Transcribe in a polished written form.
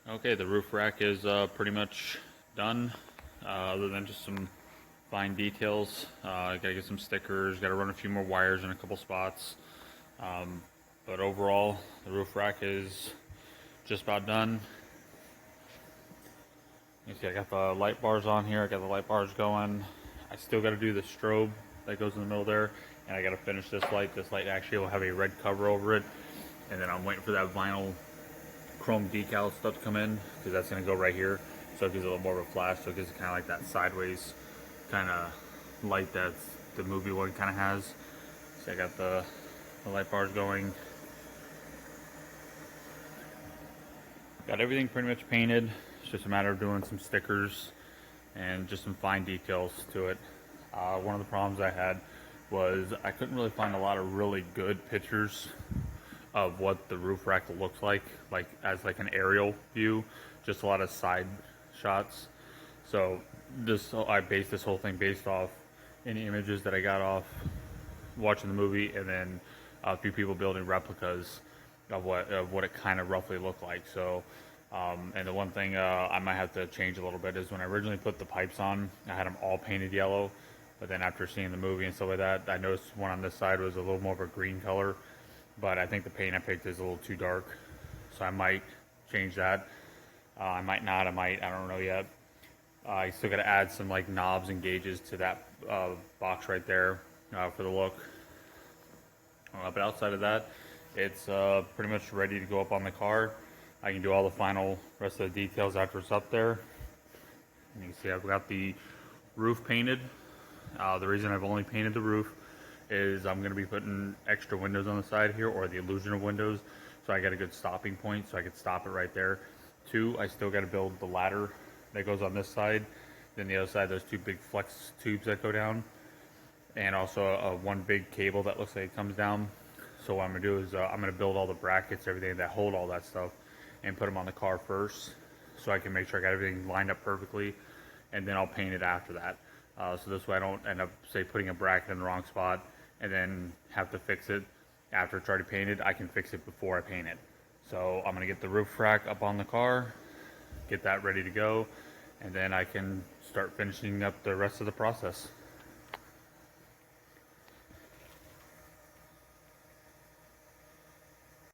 Okay, the roof rack is pretty much done, other than just some fine details. Gotta get some stickers, gotta run a few more wires in a couple spots. Um, but overall, the roof rack is just about done. You see I got the light bars on here, I got the light bars going. I still gotta do the strobe that goes in the middle there, and I gotta finish this light. This light actually will have a red cover over it, and then I'm waiting for that vinyl chrome decal stuff to come in, because that's going to go right here, so it gives it a little more of a flash, so it gives it kind of like that sideways kind of light that the movie one kind of has. So I got the light bars going, got everything pretty much painted. It's just a matter of doing some stickers and just some fine details to it. One of the problems I had was I couldn't really find a lot of really good pictures of what the roof rack looks like as like an aerial view, just a lot of side shots. So I based this whole thing based off any images that I got off watching the movie, and then a few people building replicas of what it kind of roughly looked like. So and the one thing I might have to change a little bit is when I originally put the pipes on, I had them all painted yellow, but then after seeing the movie and stuff like that, I noticed one on this side was a little more of a green color. But I think the paint I picked is a little too dark, so I might change that. I might not, I don't know yet. I still got to add some like knobs and gauges to that box right there for the look. But outside of that, it's pretty much ready to go up on the car. I can do all the final rest of the details after it's up there. And you can see I've got the roof painted. The reason I've only painted the roof is I'm going to be putting extra windows on the side here, or the illusion of windows, so I got a good stopping point so I could stop it right there. Two, I still got to build the ladder that goes on this side, then the other side there's two big flex tubes that go down, and also one big cable that looks like it comes down. So what I'm going to do is I'm going to build all the brackets, everything that hold all that stuff, and put them on the car first, so I can make sure I got everything lined up perfectly, and then I'll paint it after that. So this way I don't end up, say, putting a bracket in the wrong spot and then have to fix it after it's already painted. I can fix it before I paint it. So I'm gonna get the roof rack up on the car, get that ready to go, and then I can start finishing up the rest of the process.